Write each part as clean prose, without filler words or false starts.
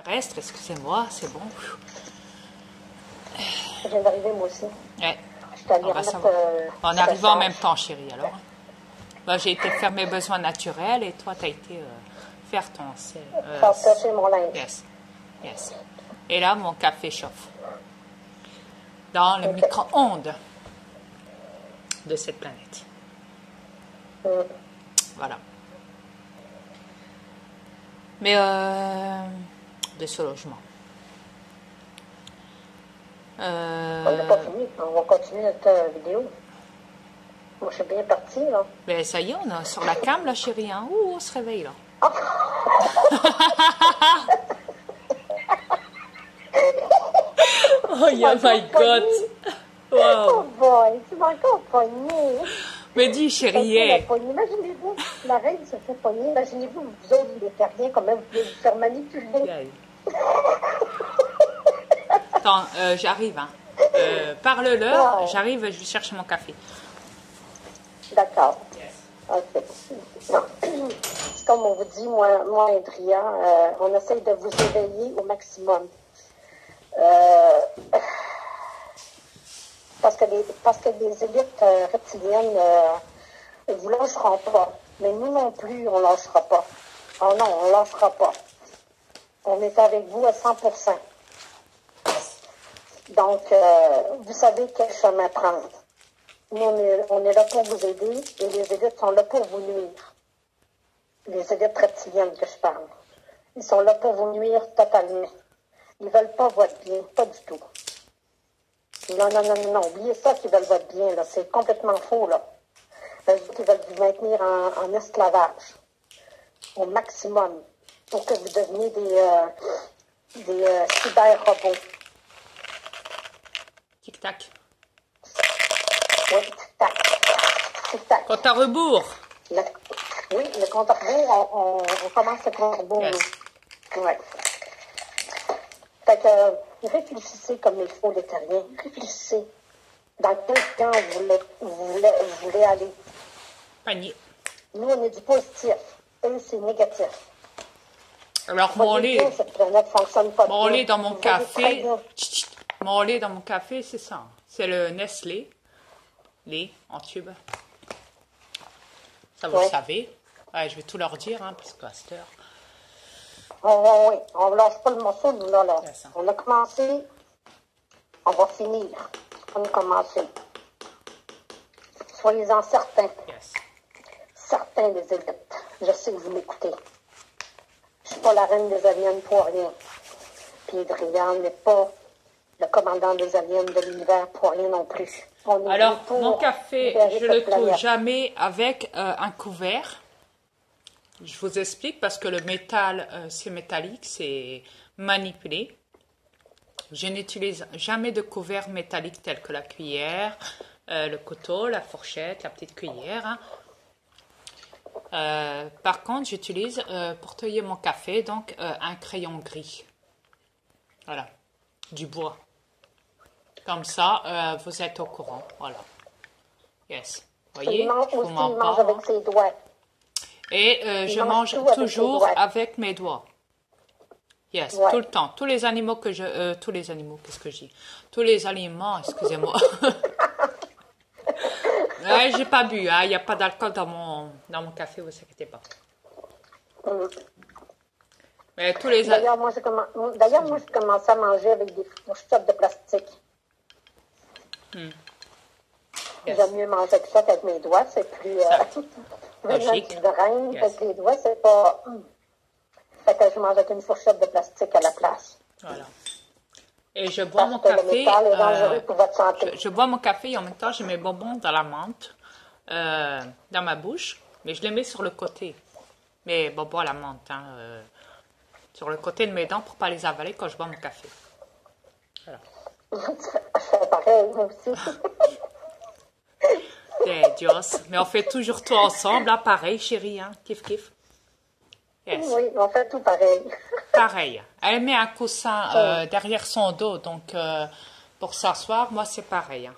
reste, excusez-moi, c'est bon. Je viens d'arriver moi aussi. Ouais. Je t'allais On va remettre, savoir. On ce arrive en charge. même temps, chérie, alors. Moi, j'ai été faire mes besoins naturels et toi, tu as été faire ton... Faire sécher mon linge. Yes. Yes. Et là, mon café chauffe. Dans le Ok. micro-ondes de cette planète. Voilà. Mais de ce logement. On n'a pas fini. On va continuer notre vidéo. Moi, je suis bien partie, là. Mais ça y est, on est sur la cam, là, chérie. Hein? Ouh, on se réveille, là. Oh, yeah, my God. Oh Wow. boy, tu m'as encore pogné. Mais dis, chérie, hey. Imaginez-vous, la reine se fait pogner. Imaginez-vous, vous autres, vous ne faites rien, comment vous pouvez vous faire manipuler. Yay. Attends, j'arrive, hein. Parle-leur, j'arrive, je vais chercher mon café. D'accord. Yes. OK. Non. Comme on vous dit, moi et Adrien, on essaye de vous éveiller au maximum. Parce que les élites reptiliennes ne vous lâcheront pas. Mais nous non plus, on ne lâchera pas. Oh non, on ne lâchera pas. On est avec vous à 100%. Donc, vous savez quel chemin prendre. Nous, on est là pour vous aider et les élites sont là pour vous nuire. Les élites reptiliennes que je parle. Ils sont là pour vous nuire totalement. Ils ne veulent pas votre bien, pas du tout. Non, non, non, non, non. Oubliez ça qu'ils veulent votre bien, là. C'est complètement faux, là. Ils veulent vous maintenir en esclavage. Au maximum. Pour que vous deveniez des cyber-robots. Tic-tac. Oui, tic-tac. Tic-tac. Compte à rebours. Oui, le compte à rebours, on commence le compte à rebours. Yes. Oui. Fait que, réfléchissez comme il faut, les terriens. Réfléchissez. Dans quel camp vous voulez aller? Panier. Nous, on est du positif. Eux, c'est négatif. Alors, mon Voyez lait, bien, cette planète fonctionne pas mon bien. lait dans mon Vous voyez très café, bien. mon lait dans mon café, c'est ça. C'est le Nestlé, lait en tube. Ça, vous le Ouais. savez. Ouais, je vais tout leur dire, hein, parce qu'à cette heure. Oui, on ne lâche pas le morceau, nous, là. Yes, hein. On a commencé, on va finir. On a commencé. Soyez-en certains. Yes. Certains des élites. Je sais que vous m'écoutez. Je ne suis pas la reine des aliens pour rien. Puis Adrien n'est pas le commandant des aliens de l'univers pour rien non plus. On est Alors, venu pour mon café, libérer je le cette touche planète. jamais avec un couvert. Je vous explique parce que le métal, c'est métallique, c'est manipulé. Je n'utilise jamais de couvert métallique tel que la cuillère, le couteau, la fourchette, la petite cuillère. Hein. Par contre, j'utilise pour tailler mon café, donc un crayon gris. Voilà, du bois. Comme ça, vous êtes au courant. Voilà. Yes. Voyez, Il mange je vous aussi, mens il pas. mange avec ses doigts. Et je mange mange tout avec toujours ses doigts. avec mes doigts. Yes, Ouais. tout le temps. Tous les animaux que je... tous les animaux, qu'est-ce que je dis? Tous les aliments, excusez-moi. Ouais, j'ai pas bu, hein. Il n'y a pas d'alcool dans mon café, vous inquiétez pas. Mais tous les... D'ailleurs, moi, j'ai commencé à manger avec des fourchettes de plastique. Yes. J'aime mieux manger que ça qu'avec mes doigts. C'est plus... Logique. Du grain, Yes. avec les doigts, c'est pas... Fait que je mange avec une fourchette de plastique à la place. Voilà. Et je bois mon Parce que le café... métal est dangereux pour votre santé. je bois mon café et en même temps, j'ai mes bonbons dans la menthe, dans ma bouche, mais je les mets sur le côté. Mes bonbons à la menthe, hein, sur le côté de mes dents pour pas les avaler quand je bois mon café. Voilà. Je fais pareil, moi aussi. C'est Dios. Mais on fait toujours tout ensemble, hein, pareil, chérie, hein, kiff kiff. Yes. Oui, on fait tout pareil. Pareil. Elle met un coussin derrière son dos, donc pour s'asseoir, moi c'est pareil. Hein.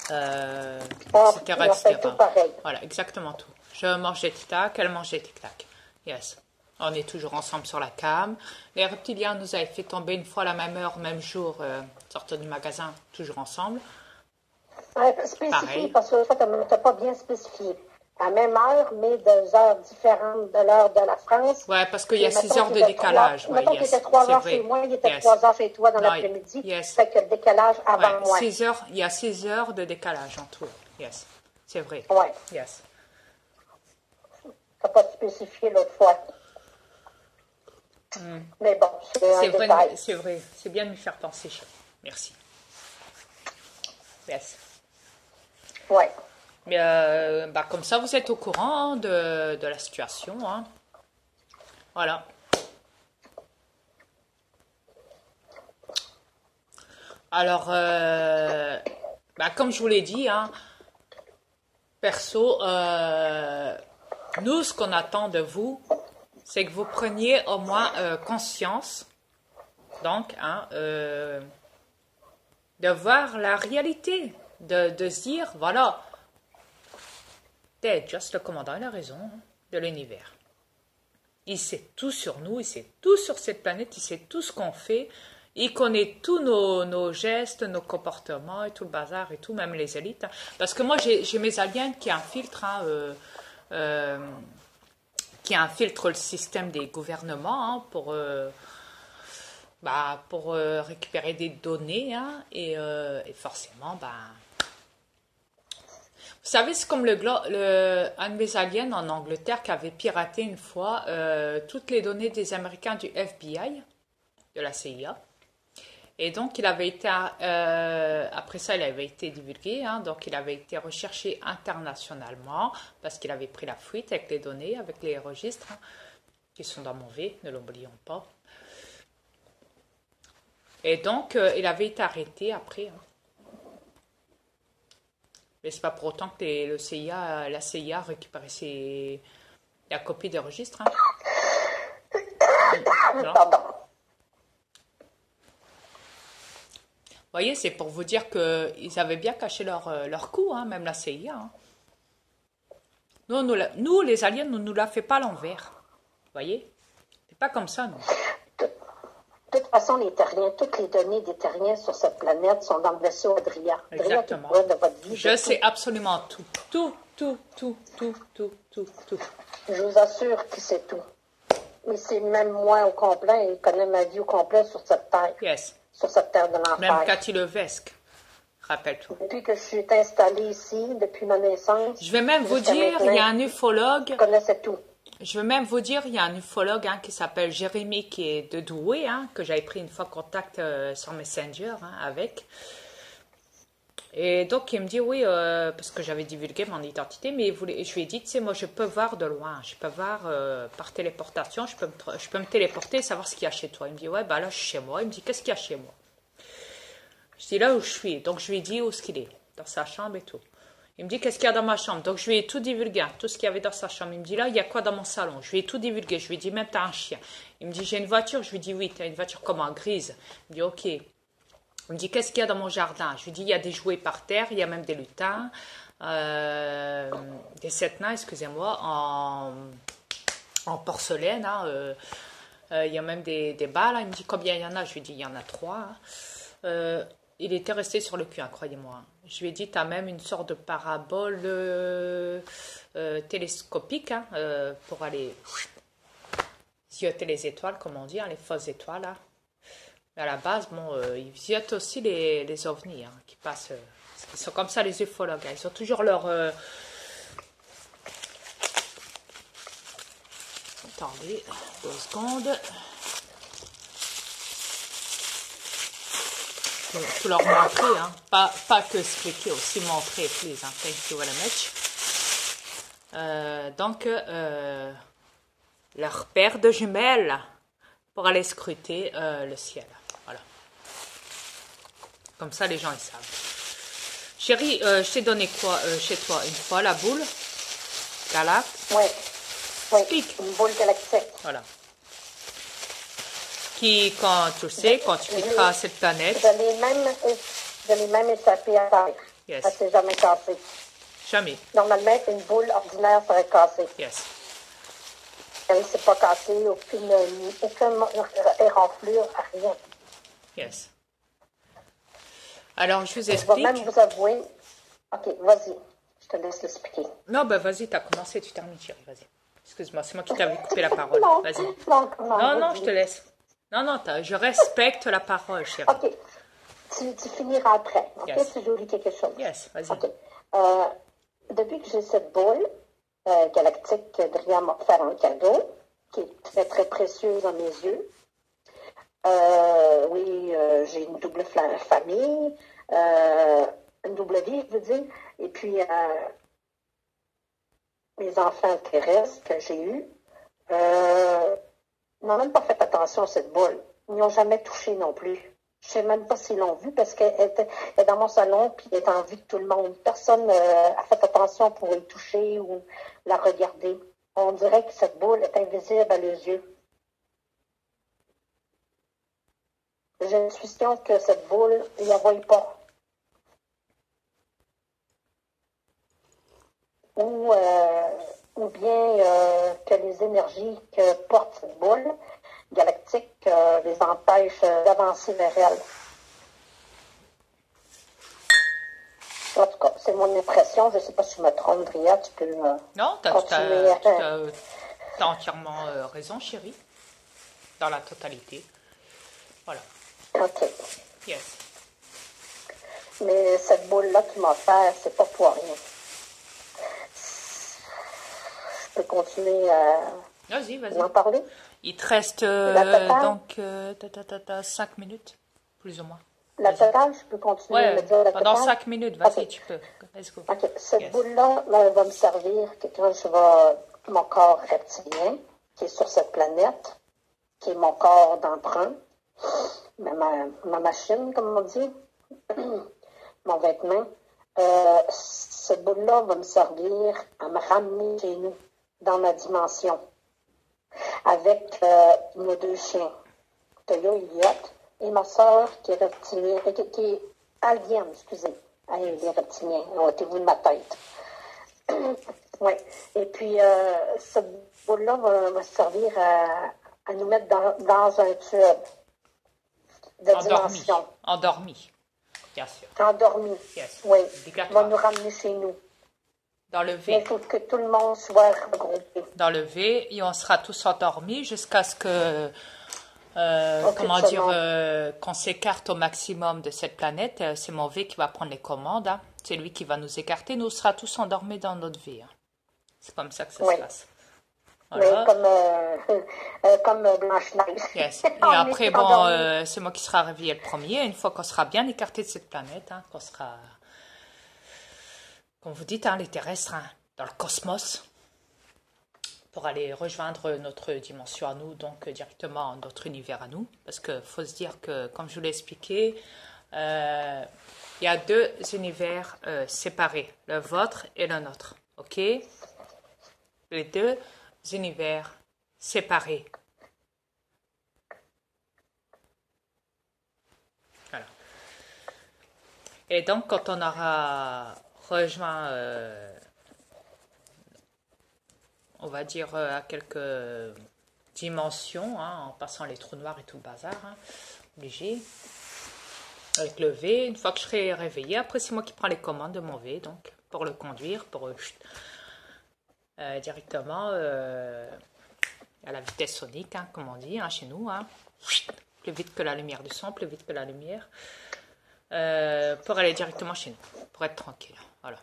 Etc., on fait etc. tout pareil. Voilà, exactement tout. Je mange des tic-tac, elle mange des tic-tac. Yes. On est toujours ensemble sur la cam. Les reptiliens nous avaient fait tomber une fois la même heure, même jour, sortant du magasin, toujours ensemble. Ouais, spécifié, Pareil. parce que tu n'as pas bien spécifié. À la même heure, mais 2 heures différentes de l'heure de la France. Ouais, parce qu'il y a Et 6 heures de décalage. Ouais, mettons qu'il était 3 heures chez moi, il était 3 heures chez toi dans l'après-midi. Yes. Fait que le décalage avant moi. 6 heures, il y a 6 heures de décalage en tout. Yes, c'est vrai. Ouais. Yes. Tu n'as pas spécifié l'autre fois. Mais bon, c'est un détail. C'est vrai. C'est bien de me faire penser, chérie. Merci. Yes. Ouais. Mais bah, comme ça, vous êtes au courant de la situation. Hein. Voilà. Alors, bah, comme je vous l'ai dit, hein, perso, nous, ce qu'on attend de vous, c'est que vous preniez au moins conscience, donc, hein, de voir la réalité, de se dire, voilà, Just le commandant, il a raison, hein, de l'univers. Il sait tout sur nous, il sait tout sur cette planète, il sait tout ce qu'on fait, il connaît tous nos gestes, nos comportements et tout le bazar et tout, même les élites. Hein. Parce que moi, j'ai mes aliens qui infiltrent, hein, qui infiltrent le système des gouvernements hein, pour récupérer des données. Hein, et forcément, vous savez, c'est comme un de mes aliens en Angleterre qui avait piraté une fois toutes les données des Américains du FBI, de la CIA. Et donc, il avait été, après ça, il avait été divulgué, hein, donc il avait été recherché internationalement parce qu'il avait pris la fuite avec les données, avec les registres hein, qui sont dans mon V, ne l'oublions pas. Et donc, il avait été arrêté après. Hein. Mais c'est pas pour autant que la CIA a récupéré la copie des registres. Hein. Pardon. Vous voyez, c'est pour vous dire qu'ils avaient bien caché leur coup, hein, même la CIA. Hein. Nous, les aliens, on ne nous la fait pas à l'envers. Vous voyez? C'est pas comme ça, nous. De toute façon, les terriens, toutes les données des terriens sur cette planète sont dans le vaisseau Adria. Exactement. Adria, de votre vie, Je sais absolument tout. Tout. Je vous assure qu'il sait tout. Mais c'est même moi au complet, il connaît ma vie au complet sur cette terre. Yes. Sur cette terre de l'enfer. Même Cathy Levesque. Rappelle-toi. Depuis que je suis installée ici, depuis ma naissance. Je vais même vous dire, il y a un ufologue. Je connaissais tout. Je vais même vous dire, il y a un ufologue hein, qui s'appelle Jérémy, qui est de Douai, hein, que j'avais pris une fois contact sur Messenger hein, avec. Et donc, il me dit, oui, parce que j'avais divulgué mon identité, mais je lui ai dit, tu sais, moi, je peux voir de loin, je peux voir par téléportation, je peux me téléporter et savoir ce qu'il y a chez toi. Il me dit, ouais, bah là, je suis chez moi. Il me dit, qu'est-ce qu'il y a chez moi? Je dis, là où je suis. Donc, je lui ai dit où est-ce qu'il est, dans sa chambre et tout. Il me dit, qu'est-ce qu'il y a dans ma chambre? Donc, je lui ai tout divulgué, tout ce qu'il y avait dans sa chambre. Il me dit, là, il y a quoi dans mon salon? Je lui ai tout divulgué. Je lui ai dit, même, t'as un chien. Il me dit, j'ai une voiture. Je lui ai dit, oui, t'as une voiture comment? Grise. Il me dit, ok. Il me dit, qu'est-ce qu'il y a dans mon jardin? Je lui dis, il y a des jouets par terre, il y a même des lutins, des sept nains, excusez-moi, en porcelaine. Hein, il y a même des balles. Il me dit, combien il y en a? Je lui dis, il y en a 3. Hein. Il était resté sur le cul, hein, croyez-moi. Je lui ai dit, tu as même une sorte de parabole télescopique hein, pour aller zioter les étoiles, comme on dit, hein, les fausses étoiles. Hein. À la base, bon, ils ziotent aussi les ovnis hein, qui passent. Ils sont comme ça, les ufologues. Hein, ils ont toujours leur. Attendez, 2 secondes. Tout leur montrer, hein. Pas que expliquer, aussi montrer, please. Hein. Thank you very much. Donc, leur paire de jumelles pour aller scruter le ciel. Voilà. Comme ça, les gens, ils savent. Chérie, je t'ai donné quoi chez toi? Une fois, la boule galactique. Oui, une boule galactique. Voilà. Qui, quand tu sais, quand tu quitteras cette planète... Je l'ai même échappée à terre. Yes. Elle ne s'est jamais cassée. Jamais. Normalement, une boule ordinaire serait cassée. Yes. elle ne s'est pas cassée, aucune éraflure, rien. Yes. Alors, je vous Je vais même explique. vous avouer. OK, vas-y. Je te laisse l'expliquer. Non, ben vas-y, t'as commencé, tu termines, chérie, vas-y. Excuse-moi, c'est moi qui t'avais coupé la parole. Non, Vas-y. non, Non, je te laisse. Non, je respecte la parole, chérie. OK. Tu finiras après. OK, Yes. si j'oublie quelque chose. Yes, vas-y. OK. Depuis que j'ai cette boule galactique que Dria m'a offert en cadeau, qui est très, très précieuse à mes yeux, oui, j'ai une double famille, une double vie, je veux dire, et puis mes enfants terrestres que j'ai eus n'ont même pas fait attention à cette boule. Ils n'y ont jamais touché non plus. Je ne sais même pas s'ils l'ont vue parce qu'elle est dans mon salon puis elle est en vue de tout le monde. Personne n'a fait attention pour y toucher ou la regarder. On dirait que cette boule est invisible à leurs yeux. J'ai l'intuition que cette boule, ils ne la voient pas. Ou bien que les énergies que porte cette boule galactique les empêchent d'avancer vers elle. En tout cas, c'est mon impression. Je ne sais pas si je me trompe, Dria. Tu peux Non, continuer. t'as entièrement raison, chérie. Dans la totalité. Voilà. OK. Yes. Mais cette boule-là qui m'a offert, c'est pas pour rien. Je peux continuer à Vas-y. en parler? Il te reste donc 5 minutes, plus ou moins. La totale, je peux continuer à me dire la pendant totale? 5 minutes, vas-y, OK. tu peux. Let's go. OK. Cette Yes. boule-là va me servir que quand je vais mon corps reptilien, qui est sur cette planète, qui est mon corps d'emprunt, ma machine, comme on dit, mon vêtement, cette boule-là va me servir à me ramener chez nous, dans ma dimension, avec nos deux chiens, Toyo et Elliot, et ma soeur qui est reptilienne, qui est alien, excusez. Allez, les reptiliens, ôtez-vous de ma tête. Oui. Et puis, cette boule-là va servir à nous mettre dans un tube de dimension. Endormi, bien sûr. Endormi. Yes. Oui. Obligatoire. Va nous ramener chez nous. Dans le Mais V. il faut que tout le monde soit regroupé. Dans le V, et on sera tous endormis jusqu'à ce que, qu'on s'écarte au maximum de cette planète. C'est mon V qui va prendre les commandes. Hein. C'est lui qui va nous écarter. Nous serons tous endormis dans notre V. Hein. C'est comme ça que ça se passe. Voilà. Mais comme Blanche-Neige. Yes. Et après, bon, c'est moi qui sera réveillé le premier. Une fois qu'on sera bien écarté de cette planète, hein, qu'on sera, comme vous dites, hein, les terrestres, hein, dans le cosmos, pour aller rejoindre notre dimension à nous, donc directement notre univers à nous. Parce qu'il faut se dire que, comme je vous l'ai expliqué, il y a deux univers séparés, le vôtre et le nôtre. OK? Les deux univers séparés. Voilà. Et donc, quand on aura rejoint, on va dire, à quelques dimensions, hein, en passant les trous noirs et tout le bazar, hein, obligé, avec le V, une fois que je serai réveillé, après c'est moi qui prends les commandes de mon V, donc, pour le conduire, pour directement à la vitesse sonique, hein, comme on dit, hein, chez nous, hein, plus vite que la lumière du son, plus vite que la lumière, pour aller directement chez nous, pour être tranquille. Voilà.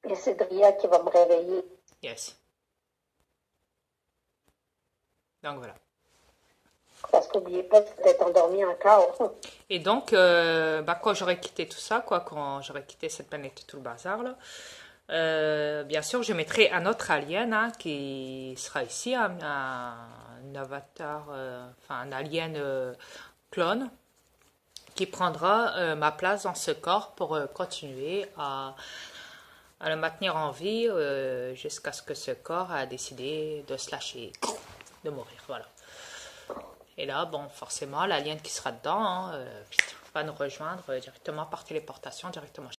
Et c'est Dria qui va me réveiller. Yes. Donc voilà. Parce qu'oubliez pas d'être endormi encore. Et donc, quand j'aurai quitté tout ça, quand j'aurai quitté cette planète et tout le bazar, là, bien sûr, je mettrai un autre alien hein, qui sera ici, un avatar, un alien clone, qui prendra ma place dans ce corps pour continuer à le maintenir en vie jusqu'à ce que ce corps a décidé de se lâcher, de mourir. Voilà. Et là, bon, forcément, l'alien qui sera dedans va nous rejoindre directement par téléportation, directement